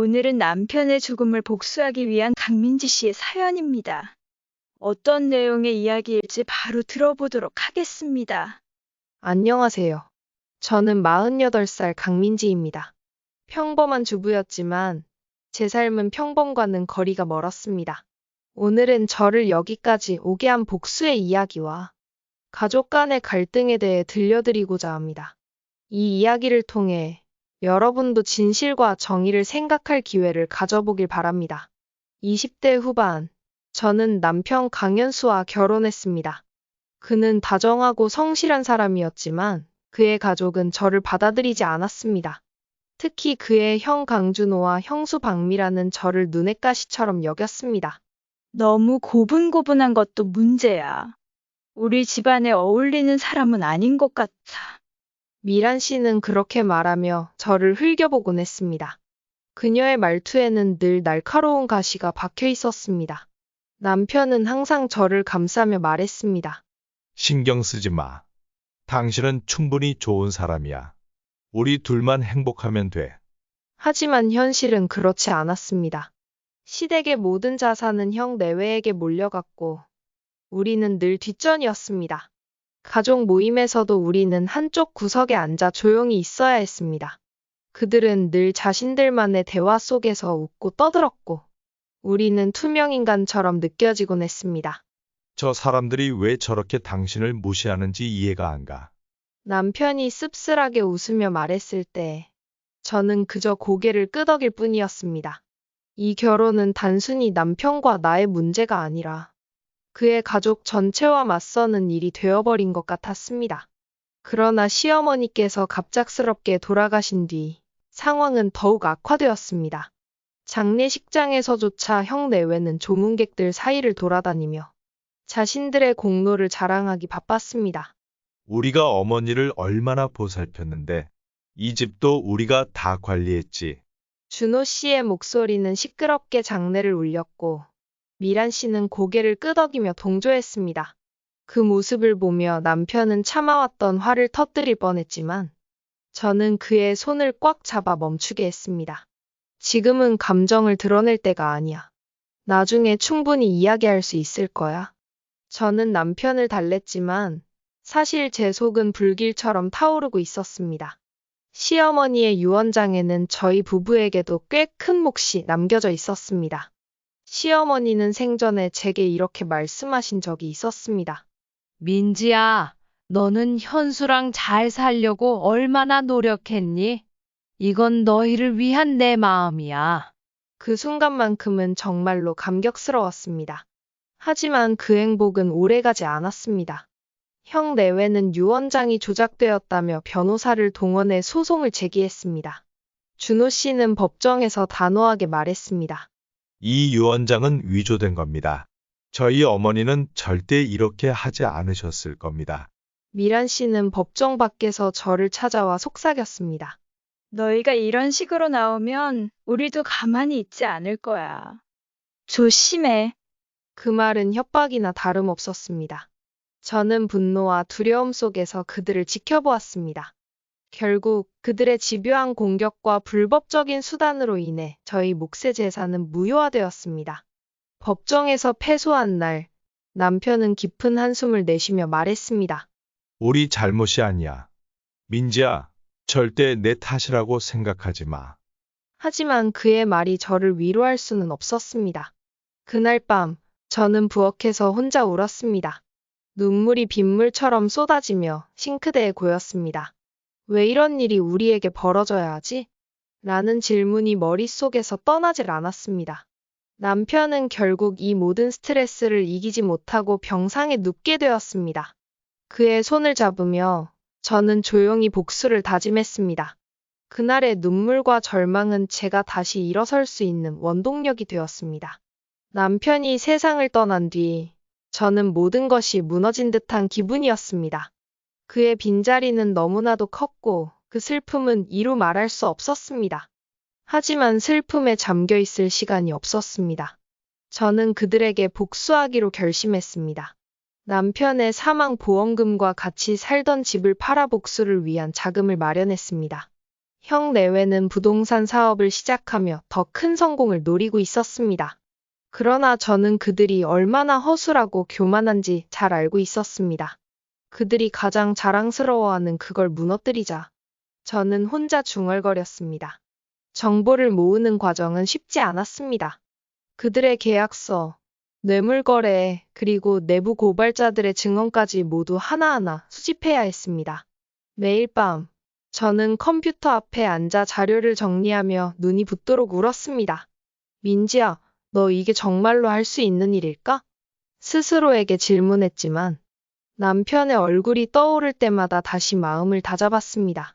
오늘은 남편의 죽음을 복수하기 위한 강민지 씨의 사연입니다. 어떤 내용의 이야기일지 바로 들어보도록 하겠습니다. 안녕하세요. 저는 48살 강민지입니다. 평범한 주부였지만 제 삶은 평범과는 거리가 멀었습니다. 오늘은 저를 여기까지 오게 한 복수의 이야기와 가족 간의 갈등에 대해 들려드리고자 합니다. 이 이야기를 통해 여러분도 진실과 정의를 생각할 기회를 가져보길 바랍니다. 20대 후반, 저는 남편 강현수와 결혼했습니다. 그는 다정하고 성실한 사람이었지만 그의 가족은 저를 받아들이지 않았습니다. 특히 그의 형 강준호와 형수 박미라는 저를 눈엣 가시처럼 여겼습니다. 너무 고분고분한 것도 문제야. 우리 집안에 어울리는 사람은 아닌 것 같아. 미란 씨는 그렇게 말하며 저를 흘겨보곤 했습니다. 그녀의 말투에는 늘 날카로운 가시가 박혀 있었습니다. 남편은 항상 저를 감싸며 말했습니다. 신경 쓰지 마. 당신은 충분히 좋은 사람이야. 우리 둘만 행복하면 돼. 하지만 현실은 그렇지 않았습니다. 시댁의 모든 자산은 형 내외에게 몰려갔고 우리는 늘 뒷전이었습니다. 가족 모임에서도 우리는 한쪽 구석에 앉아 조용히 있어야 했습니다. 그들은 늘 자신들만의 대화 속에서 웃고 떠들었고 우리는 투명인간처럼 느껴지곤 했습니다. 저 사람들이 왜 저렇게 당신을 무시하는지 이해가 안 가. 남편이 씁쓸하게 웃으며 말했을 때 저는 그저 고개를 끄덕일 뿐이었습니다. 이 결혼은 단순히 남편과 나의 문제가 아니라 그의 가족 전체와 맞서는 일이 되어버린 것 같았습니다. 그러나 시어머니께서 갑작스럽게 돌아가신 뒤 상황은 더욱 악화되었습니다. 장례식장에서조차 형 내외는 조문객들 사이를 돌아다니며 자신들의 공로를 자랑하기 바빴습니다. 우리가 어머니를 얼마나 보살폈는데 이 집도 우리가 다 관리했지. 준호 씨의 목소리는 시끄럽게 장례를 울렸고 미란 씨는 고개를 끄덕이며 동조했습니다. 그 모습을 보며 남편은 참아왔던 화를 터뜨릴 뻔했지만 저는 그의 손을 꽉 잡아 멈추게 했습니다. 지금은 감정을 드러낼 때가 아니야. 나중에 충분히 이야기할 수 있을 거야. 저는 남편을 달랬지만 사실 제 속은 불길처럼 타오르고 있었습니다. 시어머니의 유언장에는 저희 부부에게도 꽤 큰 몫이 남겨져 있었습니다. 시어머니는 생전에 제게 이렇게 말씀하신 적이 있었습니다. 민지야, 너는 현수랑 잘 살려고 얼마나 노력했니? 이건 너희를 위한 내 마음이야. 그 순간만큼은 정말로 감격스러웠습니다. 하지만 그 행복은 오래가지 않았습니다. 형 내외는 유언장이 조작되었다며 변호사를 동원해 소송을 제기했습니다. 준호 씨는 법정에서 단호하게 말했습니다. 이 유언장은 위조된 겁니다. 저희 어머니는 절대 이렇게 하지 않으셨을 겁니다. 미란 씨는 법정 밖에서 저를 찾아와 속삭였습니다. 너희가 이런 식으로 나오면 우리도 가만히 있지 않을 거야. 조심해. 그 말은 협박이나 다름없었습니다. 저는 분노와 두려움 속에서 그들을 지켜보았습니다. 결국 그들의 집요한 공격과 불법적인 수단으로 인해 저희 몫의 재산은 무효화되었습니다. 법정에서 패소한 날, 남편은 깊은 한숨을 내쉬며 말했습니다. 우리 잘못이 아니야. 민지야, 절대 내 탓이라고 생각하지 마. 하지만 그의 말이 저를 위로할 수는 없었습니다. 그날 밤, 저는 부엌에서 혼자 울었습니다. 눈물이 빗물처럼 쏟아지며 싱크대에 고였습니다. 왜 이런 일이 우리에게 벌어져야 하지? 라는 질문이 머릿속에서 떠나질 않았습니다. 남편은 결국 이 모든 스트레스를 이기지 못하고 병상에 눕게 되었습니다. 그의 손을 잡으며 저는 조용히 복수를 다짐했습니다. 그날의 눈물과 절망은 제가 다시 일어설 수 있는 원동력이 되었습니다. 남편이 세상을 떠난 뒤 저는 모든 것이 무너진 듯한 기분이었습니다. 그의 빈자리는 너무나도 컸고 그 슬픔은 이루 말할 수 없었습니다. 하지만 슬픔에 잠겨 있을 시간이 없었습니다. 저는 그들에게 복수하기로 결심했습니다. 남편의 사망 보험금과 같이 살던 집을 팔아 복수를 위한 자금을 마련했습니다. 형 내외는 부동산 사업을 시작하며 더 큰 성공을 노리고 있었습니다. 그러나 저는 그들이 얼마나 허술하고 교만한지 잘 알고 있었습니다. 그들이 가장 자랑스러워하는 그걸 무너뜨리자 저는 혼자 중얼거렸습니다. 정보를 모으는 과정은 쉽지 않았습니다. 그들의 계약서, 뇌물거래, 그리고 내부 고발자들의 증언까지 모두 하나하나 수집해야 했습니다. 매일 밤, 저는 컴퓨터 앞에 앉아 자료를 정리하며 눈이 붓도록 울었습니다. 민지야, 너 이게 정말로 할 수 있는 일일까? 스스로에게 질문했지만 남편의 얼굴이 떠오를 때마다 다시 마음을 다잡았습니다.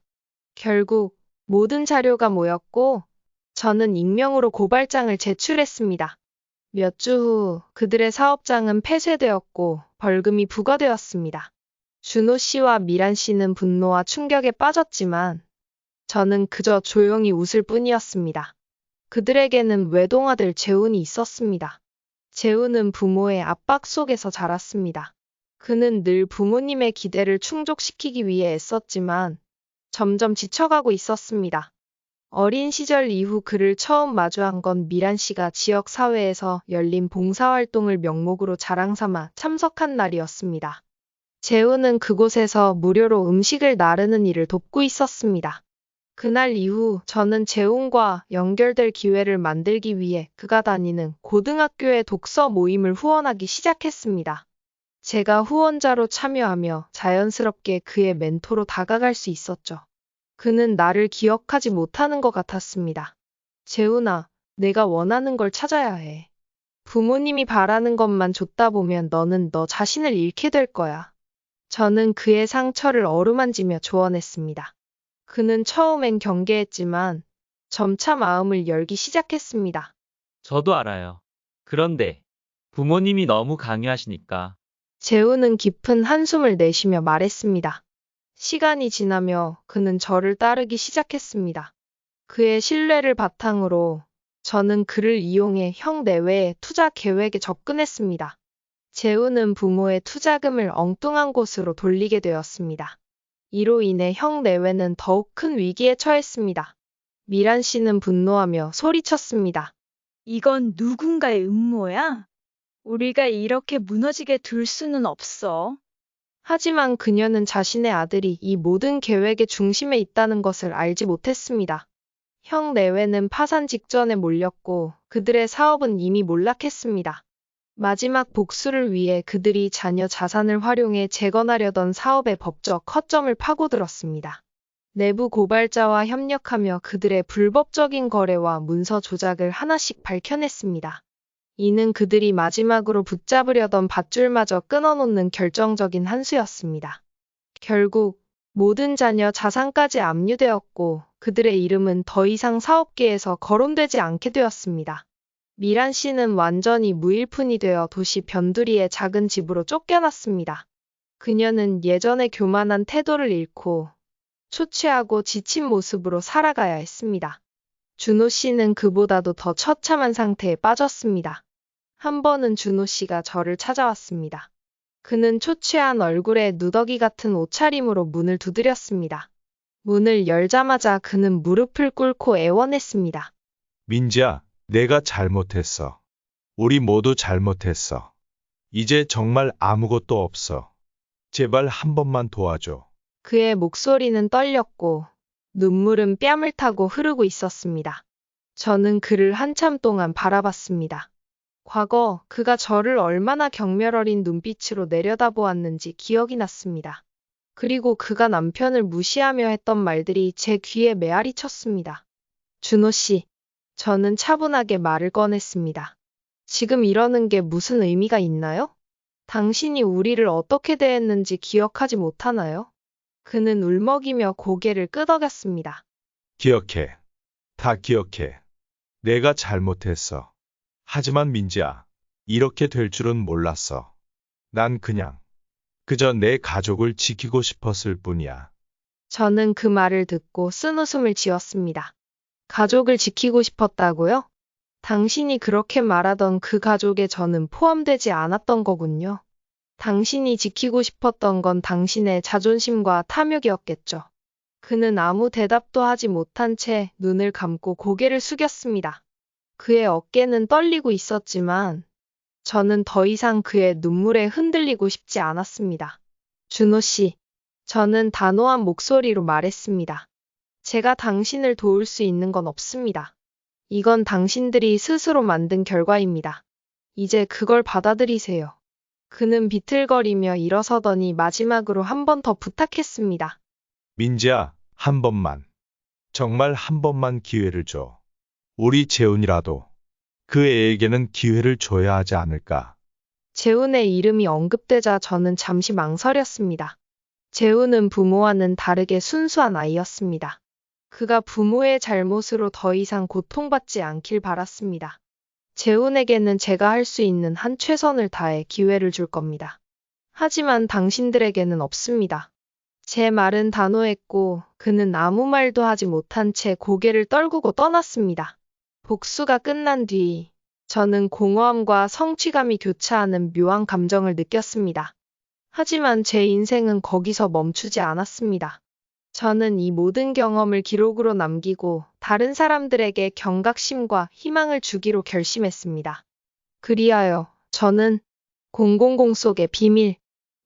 결국 모든 자료가 모였고 저는 익명으로 고발장을 제출했습니다. 몇 주 후 그들의 사업장은 폐쇄되었고 벌금이 부과되었습니다. 준호 씨와 미란 씨는 분노와 충격에 빠졌지만 저는 그저 조용히 웃을 뿐이었습니다. 그들에게는 외동아들 재훈이 있었습니다. 재훈은 부모의 압박 속에서 자랐습니다. 그는 늘 부모님의 기대를 충족시키기 위해 애썼지만 점점 지쳐가고 있었습니다. 어린 시절 이후 그를 처음 마주한 건 미란 씨가 지역 사회에서 열린 봉사활동을 명목으로 자랑 삼아 참석한 날이었습니다. 재훈은 그곳에서 무료로 음식을 나르는 일을 돕고 있었습니다. 그날 이후 저는 재훈과 연결될 기회를 만들기 위해 그가 다니는 고등학교의 독서 모임을 후원하기 시작했습니다. 제가 후원자로 참여하며 자연스럽게 그의 멘토로 다가갈 수 있었죠. 그는 나를 기억하지 못하는 것 같았습니다. 재훈아, 내가 원하는 걸 찾아야 해. 부모님이 바라는 것만 줬다 보면 너는 너 자신을 잃게 될 거야. 저는 그의 상처를 어루만지며 조언했습니다. 그는 처음엔 경계했지만 점차 마음을 열기 시작했습니다. 저도 알아요. 그런데 부모님이 너무 강요하시니까. 재훈은 깊은 한숨을 내쉬며 말했습니다. 시간이 지나며 그는 저를 따르기 시작했습니다. 그의 신뢰를 바탕으로 저는 그를 이용해 형 내외의 투자 계획에 접근했습니다. 재훈은 부모의 투자금을 엉뚱한 곳으로 돌리게 되었습니다. 이로 인해 형 내외는 더욱 큰 위기에 처했습니다. 미란 씨는 분노하며 소리쳤습니다. 이건 누군가의 음모야? 우리가 이렇게 무너지게 둘 수는 없어. 하지만 그녀는 자신의 아들이 이 모든 계획의 중심에 있다는 것을 알지 못했습니다. 형 내외는 파산 직전에 몰렸고 그들의 사업은 이미 몰락했습니다. 마지막 복수를 위해 그들이 자녀 자산을 활용해 재건하려던 사업의 법적 허점을 파고들었습니다. 내부 고발자와 협력하며 그들의 불법적인 거래와 문서 조작을 하나씩 밝혀냈습니다. 이는 그들이 마지막으로 붙잡으려던 밧줄마저 끊어놓는 결정적인 한 수였습니다. 결국 모든 자녀 자산까지 압류되었고 그들의 이름은 더 이상 사업계에서 거론되지 않게 되었습니다. 미란 씨는 완전히 무일푼이 되어 도시 변두리의 작은 집으로 쫓겨났습니다. 그녀는 예전의 교만한 태도를 잃고 초췌하고 지친 모습으로 살아가야 했습니다. 준호 씨는 그보다도 더 처참한 상태에 빠졌습니다. 한 번은 준호 씨가 저를 찾아왔습니다. 그는 초췌한 얼굴에 누더기 같은 옷차림으로 문을 두드렸습니다. 문을 열자마자 그는 무릎을 꿇고 애원했습니다. 민지야, 내가 잘못했어. 우리 모두 잘못했어. 이제 정말 아무것도 없어. 제발 한 번만 도와줘. 그의 목소리는 떨렸고 눈물은 뺨을 타고 흐르고 있었습니다. 저는 그를 한참 동안 바라봤습니다. 과거 그가 저를 얼마나 경멸 어린 눈빛으로 내려다보았는지 기억이 났습니다. 그리고 그가 남편을 무시하며 했던 말들이 제 귀에 메아리 쳤습니다. 준호 씨, 저는 차분하게 말을 꺼냈습니다. 지금 이러는 게 무슨 의미가 있나요? 당신이 우리를 어떻게 대했는지 기억하지 못하나요? 그는 울먹이며 고개를 끄덕였습니다. 기억해. 다 기억해. 내가 잘못했어. 하지만 민지야, 이렇게 될 줄은 몰랐어. 난 그저 내 가족을 지키고 싶었을 뿐이야. 저는 그 말을 듣고 쓴웃음을 지었습니다. 가족을 지키고 싶었다고요? 당신이 그렇게 말하던 그 가족에 저는 포함되지 않았던 거군요. 당신이 지키고 싶었던 건 당신의 자존심과 탐욕이었겠죠. 그는 아무 대답도 하지 못한 채 눈을 감고 고개를 숙였습니다. 그의 어깨는 떨리고 있었지만 저는 더 이상 그의 눈물에 흔들리고 싶지 않았습니다. 준호 씨, 저는 단호한 목소리로 말했습니다. 제가 당신을 도울 수 있는 건 없습니다. 이건 당신들이 스스로 만든 결과입니다. 이제 그걸 받아들이세요. 그는 비틀거리며 일어서더니 마지막으로 한 번 더 부탁했습니다. 민지야, 한 번만. 정말 한 번만 기회를 줘. 우리 재훈이라도 그 애에게는 기회를 줘야 하지 않을까. 재훈의 이름이 언급되자 저는 잠시 망설였습니다. 재훈은 부모와는 다르게 순수한 아이였습니다. 그가 부모의 잘못으로 더 이상 고통받지 않길 바랐습니다. 재훈에게는 제가 할 수 있는 한 최선을 다해 기회를 줄 겁니다. 하지만 당신들에게는 없습니다. 제 말은 단호했고 그는 아무 말도 하지 못한 채 고개를 떨구고 떠났습니다. 복수가 끝난 뒤 저는 공허함과 성취감이 교차하는 묘한 감정을 느꼈습니다. 하지만 제 인생은 거기서 멈추지 않았습니다. 저는 이 모든 경험을 기록으로 남기고 다른 사람들에게 경각심과 희망을 주기로 결심했습니다. 그리하여 저는 000 속의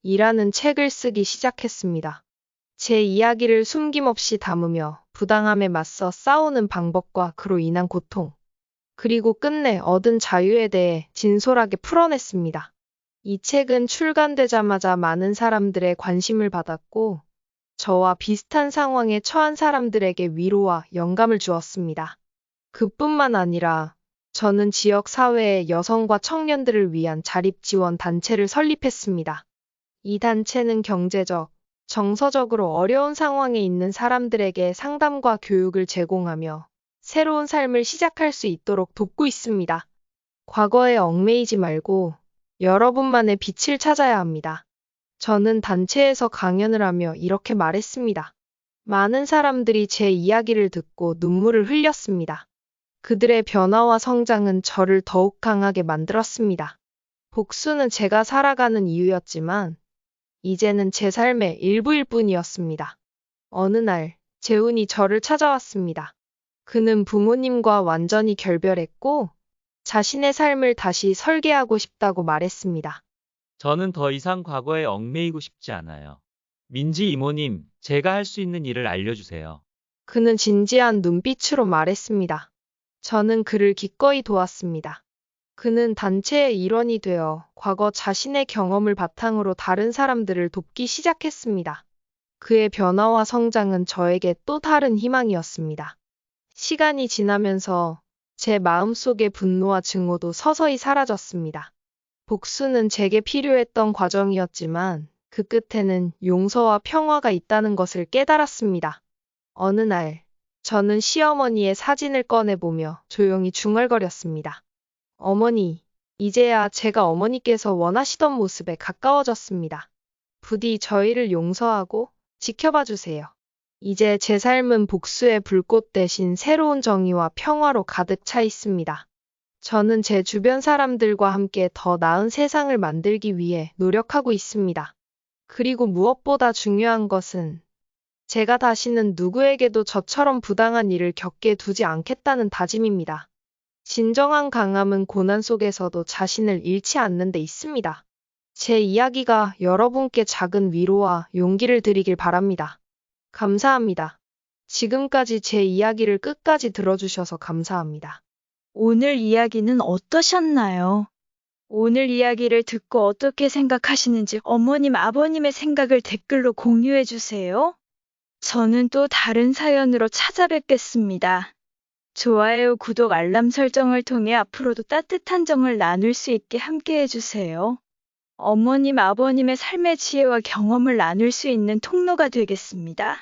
비밀이라는 책을 쓰기 시작했습니다. 제 이야기를 숨김없이 담으며 부당함에 맞서 싸우는 방법과 그로 인한 고통, 그리고 끝내 얻은 자유에 대해 진솔하게 풀어냈습니다. 이 책은 출간되자마자 많은 사람들의 관심을 받았고 저와 비슷한 상황에 처한 사람들에게 위로와 영감을 주었습니다. 그뿐만 아니라 저는 지역 사회의 여성과 청년들을 위한 자립지원 단체를 설립했습니다. 이 단체는 경제적, 정서적으로 어려운 상황에 있는 사람들에게 상담과 교육을 제공하며 새로운 삶을 시작할 수 있도록 돕고 있습니다. 과거에 얽매이지 말고 여러분만의 빛을 찾아야 합니다. 저는 단체에서 강연을 하며 이렇게 말했습니다. 많은 사람들이 제 이야기를 듣고 눈물을 흘렸습니다. 그들의 변화와 성장은 저를 더욱 강하게 만들었습니다. 복수는 제가 살아가는 이유였지만 이제는 제 삶의 일부일 뿐이었습니다. 어느 날 재훈이 저를 찾아왔습니다. 그는 부모님과 완전히 결별했고 자신의 삶을 다시 설계하고 싶다고 말했습니다. 저는 더 이상 과거에 얽매이고 싶지 않아요. 민지 이모님, 제가 할 수 있는 일을 알려주세요. 그는 진지한 눈빛으로 말했습니다. 저는 그를 기꺼이 도왔습니다. 그는 단체의 일원이 되어 과거 자신의 경험을 바탕으로 다른 사람들을 돕기 시작했습니다. 그의 변화와 성장은 저에게 또 다른 희망이었습니다. 시간이 지나면서 제 마음속의 분노와 증오도 서서히 사라졌습니다. 복수는 제게 필요했던 과정이었지만 그 끝에는 용서와 평화가 있다는 것을 깨달았습니다. 어느 날 저는 시어머니의 사진을 꺼내보며 조용히 중얼거렸습니다. 어머니, 이제야 제가 어머니께서 원하시던 모습에 가까워졌습니다. 부디 저희를 용서하고 지켜봐 주세요. 이제 제 삶은 복수의 불꽃 대신 새로운 정의와 평화로 가득 차 있습니다. 저는 제 주변 사람들과 함께 더 나은 세상을 만들기 위해 노력하고 있습니다. 그리고 무엇보다 중요한 것은 제가 다시는 누구에게도 저처럼 부당한 일을 겪게 두지 않겠다는 다짐입니다. 진정한 강함은 고난 속에서도 자신을 잃지 않는 데 있습니다. 제 이야기가 여러분께 작은 위로와 용기를 드리길 바랍니다. 감사합니다. 지금까지 제 이야기를 끝까지 들어주셔서 감사합니다. 오늘 이야기는 어떠셨나요? 오늘 이야기를 듣고 어떻게 생각하시는지 어머님, 아버님의 생각을 댓글로 공유해 주세요. 저는 또 다른 사연으로 찾아뵙겠습니다. 좋아요, 구독, 알람 설정을 통해 앞으로도 따뜻한 정을 나눌 수 있게 함께 해주세요. 어머님, 아버님의 삶의 지혜와 경험을 나눌 수 있는 통로가 되겠습니다.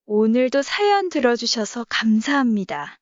오늘도 사연 들어주셔서 감사합니다.